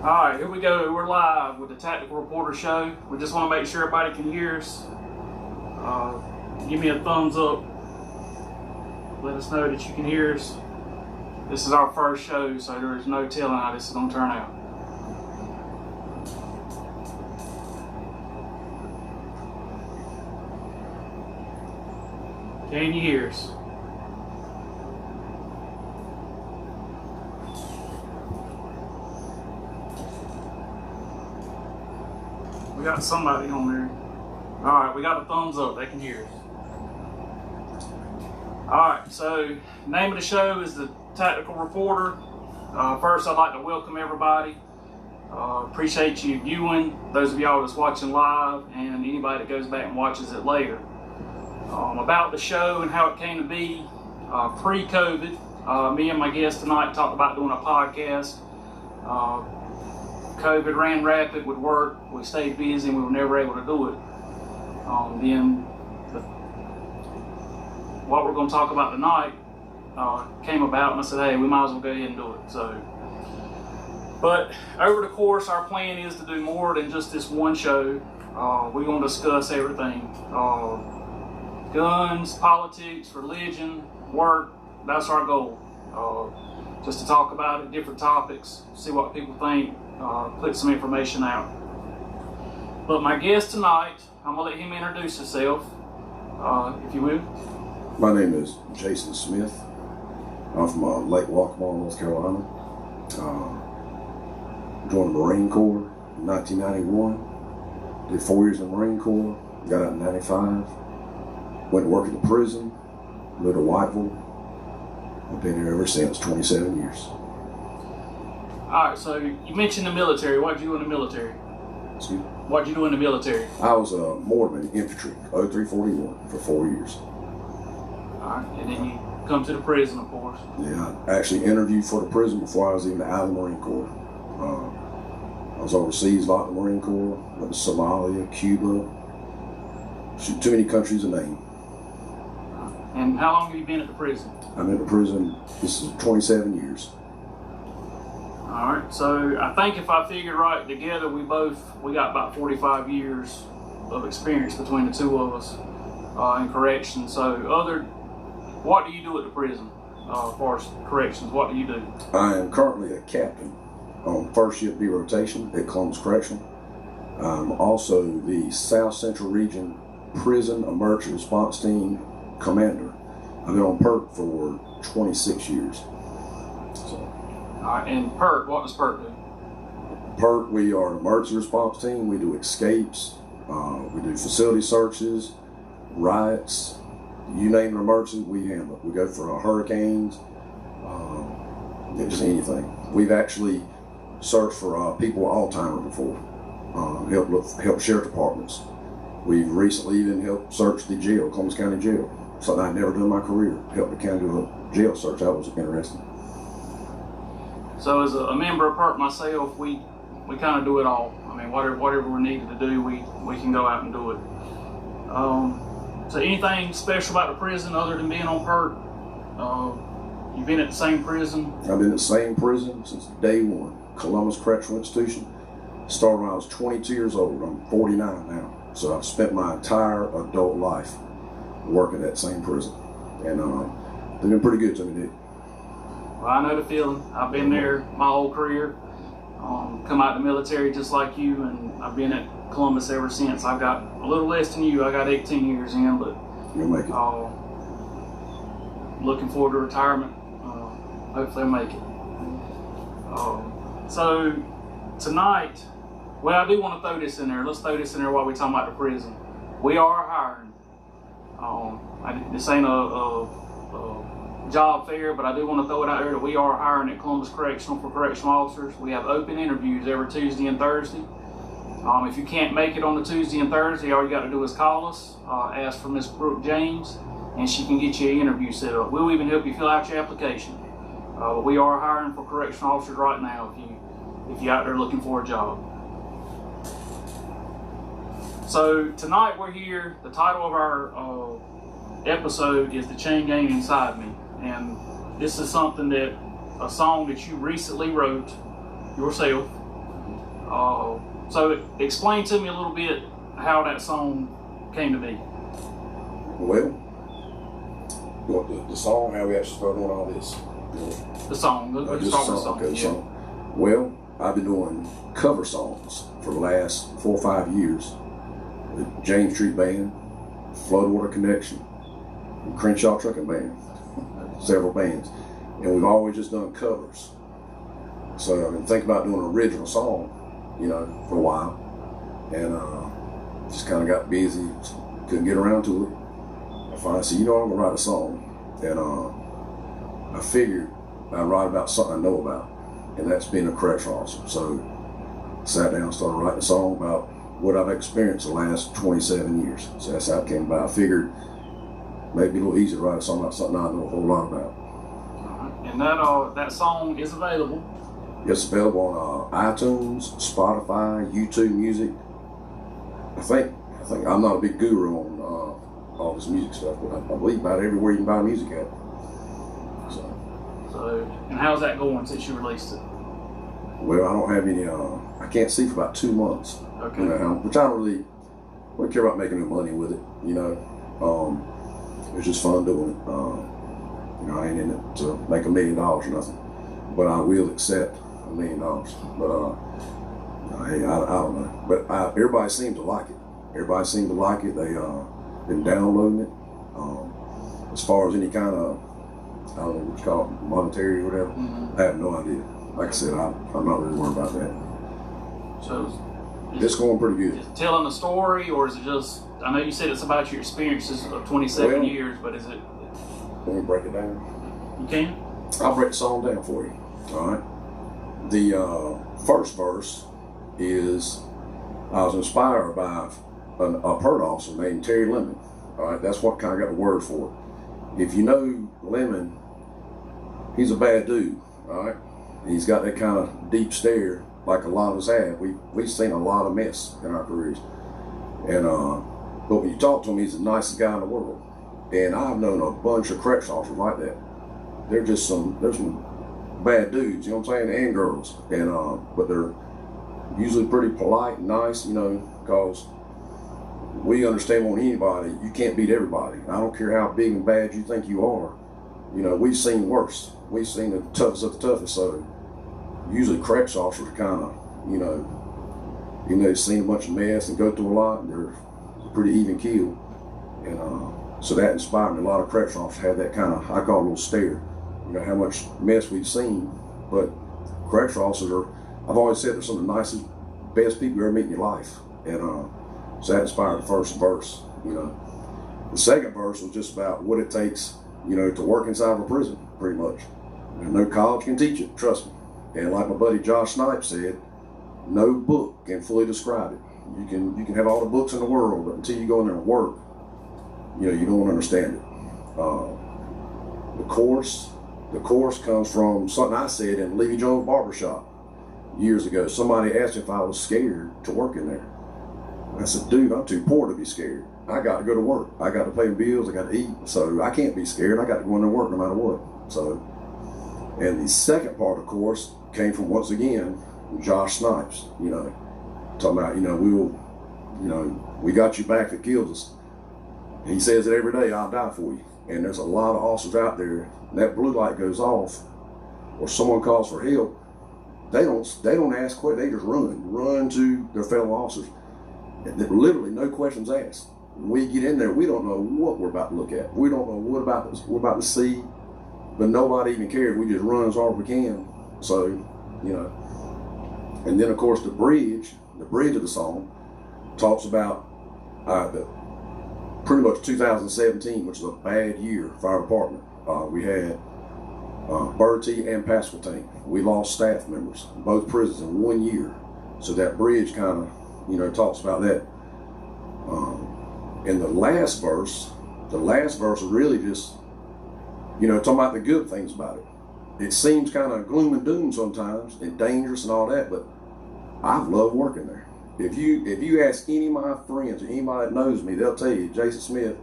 Alright, here we go. We're live with the Tactical Reporter Show. We just want to make sure everybody can hear us. Give me a thumbs up. Let us know that you can hear us. This is our first show, so there is no telling how this is going to turn out. Can you hear us? We got somebody on there. Alright, we got a thumbs up. They can hear us. Alright, so name of the show is the Tactical Reporter. First, I'd like to welcome everybody. Appreciate you viewing, those of y'all that's watching live, and anybody that goes back and watches it later. About the show and how it came to be, pre-COVID, me and my guest tonight talked about doing a podcast. COVID ran rapid with work. We stayed busy and we were never able to do it. What we're going to talk about tonight came about, and I said, hey, we might as well go ahead and do it. But over the course, our plan is to do more than just this one show. We're going to discuss everything. Guns, politics, religion, work, that's our goal. Just to talk about it, different topics, see what people think, put some information out. But my guest tonight, I'm going to let him introduce himself, if you will. My name is Jason Smith. I'm from Lake Waccamaw, North Carolina. Joined the Marine Corps in 1991. Did 4 years in the Marine Corps. Got out in 95. Went to work at the prison. Lived in Whiteville. I've been here ever since, 27 years. Alright, so you mentioned the military. What did you do in the military? Excuse me? What did you do in the military? I was a Mortarman infantry, 0341, for 4 years. Alright, and then you come to the prison, of course. Yeah, I actually interviewed for the prison before I was even out of the Marine Corps. I was overseas a lot in the Marine Corps. Went to Somalia, Cuba. Shoot, too many countries to name. And how long have you been at the prison? I've been at the prison, this is 27 years. Alright, so I think if I figured right together, we got about 45 years of experience between the two of us in corrections. So what do you do at the prison as far as corrections? What do you do? I am currently a captain on first shift B rotation at Columbus Correctional. I'm also the South Central Region Prison Emergency Response Team Commander. I've been on PERT for 26 years. Alright, and PERT, what does PERT do? PERT, we are an emergency response team. We do escapes, we do facility searches, riots, you name an emergency, we handle it. We go for hurricanes, just anything. We've actually searched for people with Alzheimer's before, help sheriff departments. We've recently even helped search the jail, Columbus County Jail. Something I'd never done in my career. Helped the county do a jail search. That was interesting. So as a member of PERT myself, we kind of do it all. I mean, whatever we're needed to do, we can go out and do it. So anything special about the prison other than being on PERT? You've been at the same prison? I've been at the same prison since day one. Columbus Correctional Institution. Started when I was 22 years old. I'm 49 now. So I've spent my entire adult life working at the same prison. And they've been pretty good to me, Dick. Well, I know the feeling. I've been there my whole career. Come out of the military just like you, and I've been at Columbus ever since. I've got a little less than you. I got 18 years in, but you'll make it. Looking forward to retirement. Hopefully I'll make it. So tonight, well, I do want to throw this in there. Let's throw this in there while we're talking about the prison. We are hiring. This ain't a job fair, but I do want to throw it out there that we are hiring at Columbus Correctional for correctional officers. We have open interviews every Tuesday and Thursday. If you can't make it on the Tuesday and Thursday, all you got to do is call us, ask for Miss Brooke James, and she can get you an interview set up. We'll even help you fill out your application. But we are hiring for correctional officers right now if you're out there looking for a job. So tonight we're here. The title of our episode is The Chain Gang Inside Me. And this is something a song that you recently wrote yourself. So explain to me a little bit how that song came to be. Well, the song, how we actually started doing all this. The song. Let's Just start with the song. okay, Yeah. song. Well, I've been doing cover songs for the last 4 or 5 years. The James Street Band, Floodwater Connection, and Crenshaw Trucking Band, several bands. And we've always just done covers. So I've been thinking about doing an original song, for a while. And just kind of got busy, couldn't get around to it. I finally said, I'm going to write a song. And I figured I'd write about something I know about, and that's being a correctional officer. So I sat down and started writing a song about what I've experienced the last 27 years. So that's how it came about. I figured maybe a little easier to write a song about something I know a whole lot about. And that song is available. It's available on iTunes, Spotify, YouTube Music. I think I'm not a big guru on all this music stuff, but I believe about everywhere you can buy music at. So, and how's that going since you released it? well, I don't have any. I can't see for about 2 months. Okay. Which I don't really care about making any money with it. It's just fun doing it. I ain't in it to make $1 million or nothing, but I will accept $1 million. But hey, I don't know. But everybody seemed to like it. Everybody seemed to like it. They been downloading it. As far as any kind of, I don't know what you call it, monetary or whatever, I have no idea. Like I said, I'm not really worried about that. So It's going pretty good. is it telling a story, or is it just? I know you said it's about your experiences of 27 Well, years, but is it? Let me break it down. You can. I'll break the song down for you. All right. The first verse is I was inspired by a PERT officer named Terry Lemon. All right, that's what kind of got the word for it. If you know Lemon, he's a bad dude. All right, he's got that kind of deep stare like a lot of us have. We've seen a lot of mess in our careers, and but when you talk to him, he's the nicest guy in the world. And I've known a bunch of correctional officers like that. There's some bad dudes, you know what I'm saying, and girls, and but they're usually pretty polite and nice, because we understand on anybody, you can't beat everybody. I don't care how big and bad you think you are. We've seen worse. We've seen the toughest of the toughest. So usually correctional officers are kind of, they've seen a bunch of mess and go through a lot, and they're pretty even keeled. And so that inspired me. A lot of correctional officers have that kind of, I call it a little stare. How much mess we've seen. But correctional officers are, I've always said, they're some of the nicest, best people you ever meet in your life. And so that inspired the first verse. The second verse was just about what it takes, to work inside of a prison, pretty much. No college can teach it, trust me. And like my buddy Josh Snipes said, no book can fully describe it. You can have all the books in the world, but until you go in there and work, you don't understand it. The chorus comes from something I said in Levy Jones Barbershop years ago. Somebody asked me if I was scared to work in there. I said, dude, I'm too poor to be scared. I got to go to work. I got to pay bills. I got to eat. So I can't be scared. I got to go in there and work no matter what. So, and the second part of the chorus came from, once again, Josh Snipes, talking about, we got you back that killed us. He says it every day, I'll die for you. And there's a lot of officers out there, that blue light goes off, or someone calls for help, they don't ask questions, they just run to their fellow officers. And literally no questions asked. When we get in there, we don't know what we're about to look at. We don't know what we're about to see, but nobody even cares. We just run as hard as we can. So, and then of course the bridge of the song talks about pretty much 2017, which was a bad year for our department. We had Bertie and Pasquotank. We lost staff members, both prisons, in 1 year. So that bridge kind of, talks about that. And the last verse is really just, talking about the good things about it. It seems kind of gloom and doom sometimes and dangerous and all that, but I've loved working there. If you ask any of my friends or anybody that knows me, they'll tell you Jason Smith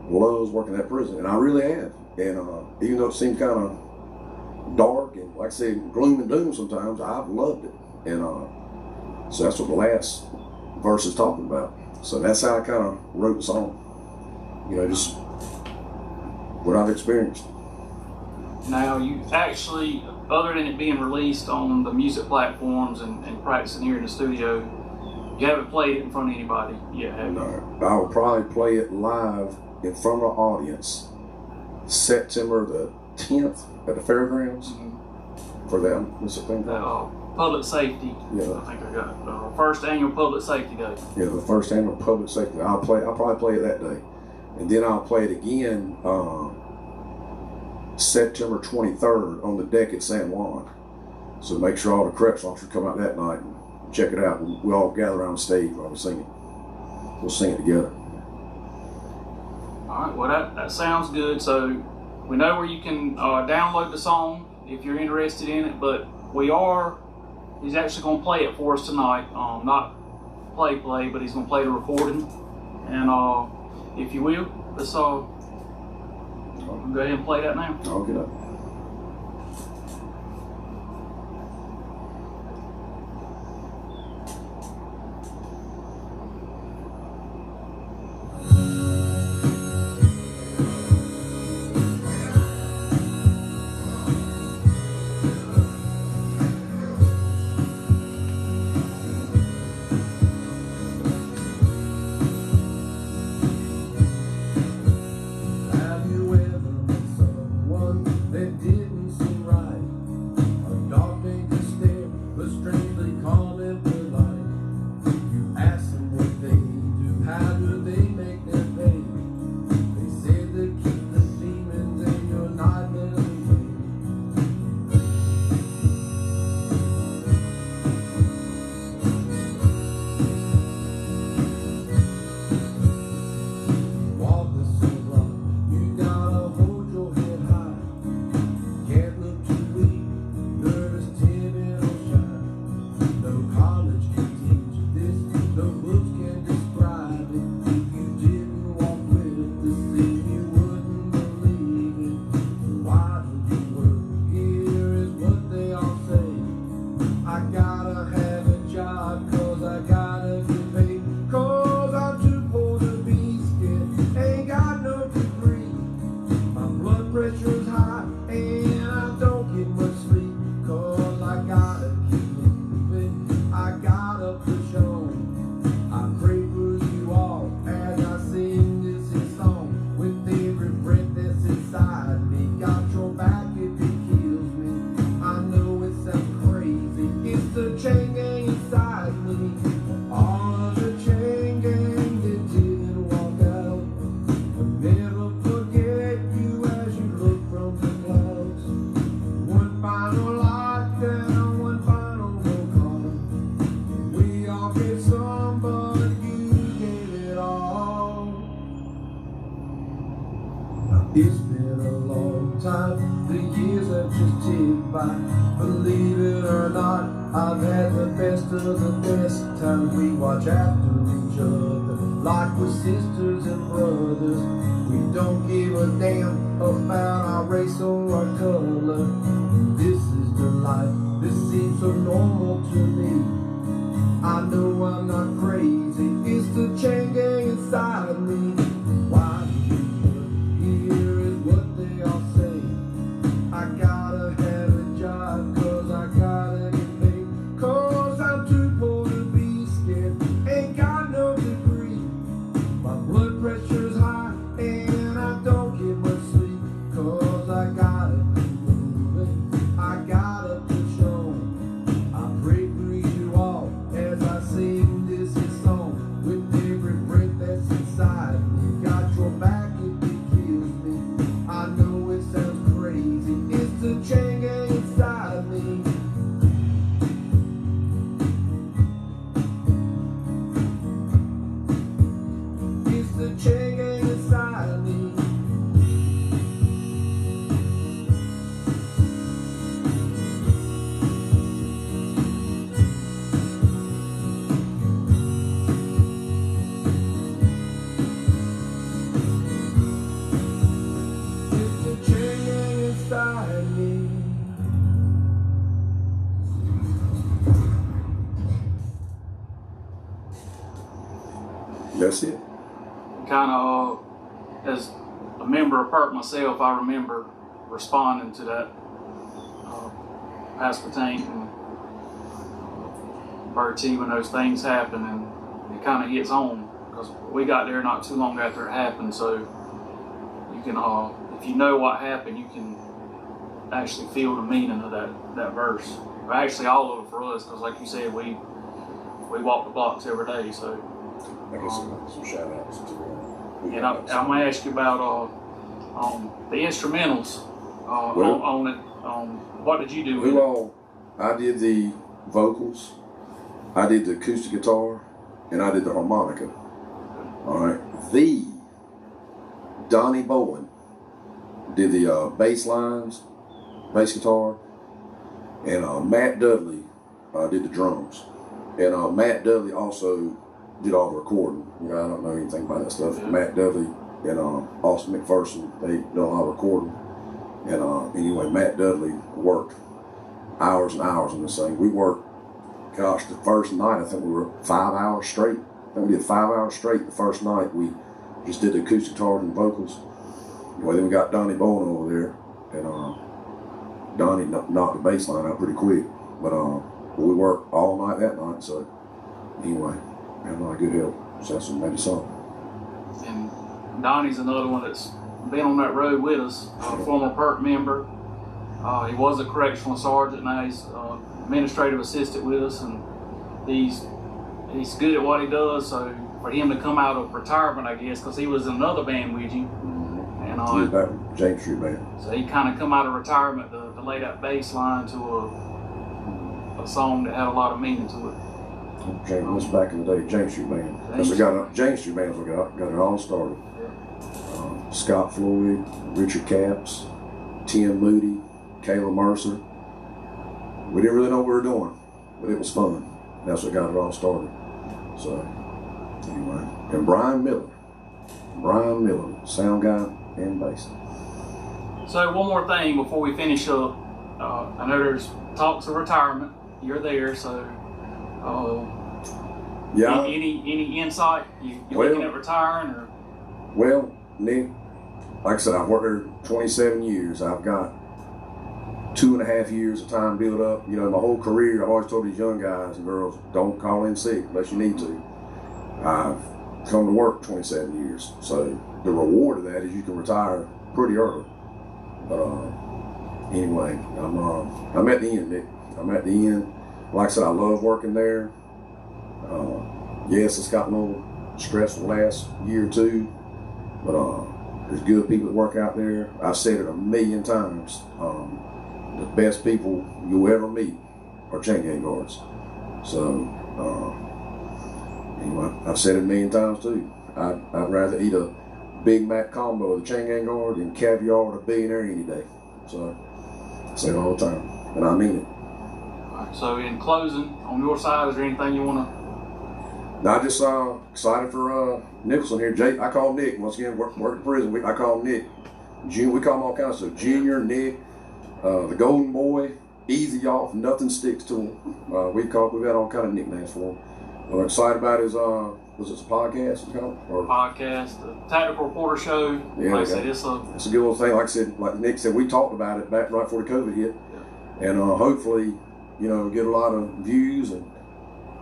loves working at prison, and I really have. And even though it seems kind of dark and, like I said, gloom and doom sometimes, I've loved it. And So that's what the last verse is talking about. So that's how I kind of wrote the song. You know, just what I've experienced. Now, you actually, other than it being released on the music platforms and practicing here in the studio, you haven't played it in front of anybody yet, have you? No, I will probably play it live in front of an audience September the 10th at the fairgrounds for that. What's the thing called? Public safety. Yeah. I think I got first annual public safety day. Yeah, the first annual public safety. I'll probably play it that day, and then I'll play it again September 23rd on the deck at San Juan. So make sure all the corrections officers come out that night and check it out. We all gather around the stage while we sing it. We'll sing it together. All right. Well, that sounds good. So we know where you can download the song if you're interested in it, but he's actually going to play it for us tonight. Not play, but he's going to play the recording. And if you will, let's go ahead and play that now. I'll get up. It's been a long time, the years have just ticked by. Believe it or not, I've had the best of the best times. We watch after each other, like we're sisters and brothers. We don't give a damn about our race or our color. This is the life, this seems so normal to me. I know I'm not crazy, it's the chain gang inside me. Why do you here is what they all say. I gotta have a job, cause I gotta get paid. Cause I'm too poor to be scared, ain't got no degree. My blood pressure's high and I don't get much sleep, cause I got That's it. Kind of, as a member of PERT myself, I remember responding to that aspartame and Bertie when those things happen, and it kind of hits home because we got there not too long after it happened. So you can, if you know what happened, you can actually feel the meaning of that verse. Actually, all of it for us, because like you said, we walk the blocks every day. So I guess some shout outs to and I'm gonna ask you about the instrumentals on it. What did you do with it? I did the vocals, I did the acoustic guitar, and I did the harmonica. All right. The Donnie Bowen did the bass lines, bass guitar, and Matt Dudley did the drums. And Matt Dudley also did all the recording. You know, I don't know anything about that stuff. Yeah. Matt Dudley and Austin McPherson, they did a lot of recording. And anyway, Matt Dudley worked hours and hours on this thing. We worked, gosh, the first night, I think we were 5 hours straight. I think we did 5 hours straight the first night. We just did the acoustic guitar and vocals. Anyway, then we got Donnie Bowen over there, and Donnie knocked the bass line out pretty quick. But we worked all night that night, so anyway, we had a lot of good help. So that's what made us song. And Donnie's another one that's been on that road with us, a former PERT member. He was a correctional sergeant, now he's administrative assistant with us, and he's good at what he does. So for him to come out of retirement, I guess, because he was in another band with you, and He was back with James Street Band. so he kind of come out of retirement to lay that bass line to a song that had a lot of meaning to it. James was back in the day, James Street Band. That's what James Street Band's what got it all started. Scott Floyd, Richard Capps, Tim Moody, Kayla Mercer. We didn't really know what we were doing, but it was fun. That's what got it all started. So, anyway. And Brian Miller, sound guy and bass. So one more thing before we finish up. I know there's talks of retirement. You're there, so Yeah. any insight? You Well- looking at retiring or? Well, Nick, like I said, I've worked there 27 years. I've got 2.5 years of time built up. You know, my whole career, I've always told these young guys and girls, don't call in sick unless you need to. I've come to work 27 years. So the reward of that is you can retire pretty early. But anyway, I'm at the end, Nick. I'm at the end. Like I said, I love working there. Yes, it's gotten a little stressful the last year or two, but there's good people that work out there. I've said it 1,000,000 times. The best people you'll ever meet are chain gang guards. So anyway, I've said it 1,000,000 times too. I'd rather eat a Big Mac combo with a chain gang guard than caviar with a billionaire any day. So I say it all the time, and I mean it. So in closing, on your side, is there anything you want to? Now, I just excited for Nicholson here. Jake, I call him Nick. Once again, work in prison. I call him Nick. We call him all kinds of stuff. Junior, Nick, the Golden Boy, Easy Off, nothing sticks to him. We've had all kind of nicknames for him. What I'm excited about is was it a podcast? Or Podcast, the Tactical Reporter Show. Yeah, like I said, it's a good little thing. Like I said, like Nick said, we talked about it back right before the COVID hit, and hopefully, you know, get a lot of views, and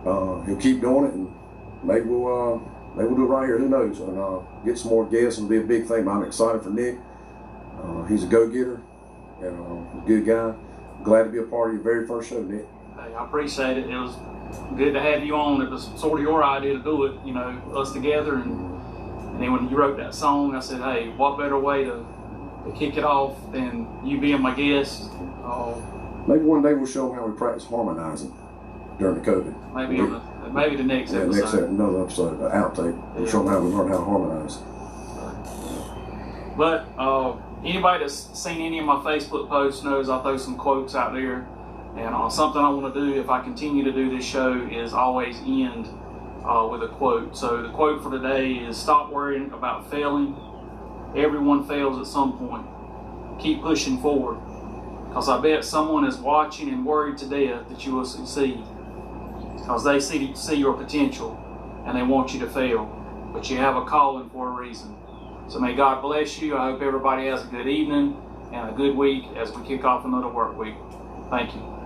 he'll keep doing it, and maybe we'll do it right here. Who knows? And get some more guests and be a big thing. But I'm excited for Nick. He's a go-getter and a good guy. Glad to be a part of your very first show, Nick. Hey, I appreciate it. It was good to have you on. It was sort of your idea to do it, you know, us together. And then when you wrote that song, I said, hey, what better way to kick it off than you being my guest? Maybe one day we'll show them how we practice harmonizing during the COVID. Maybe the next episode. Another episode, an outtake. We'll show them how we learn how to harmonize. But anybody that's seen any of my Facebook posts knows I throw some quotes out there. And something I want to do if I continue to do this show is always end with a quote. So the quote for today is, stop worrying about failing. Everyone fails at some point. Keep pushing forward. Because I bet someone is watching and worried to death that you will succeed. Because they see your potential and they want you to fail. but you have a calling for a reason. So may God bless you. I hope everybody has a good evening and a good week as we kick off another work week. Thank you.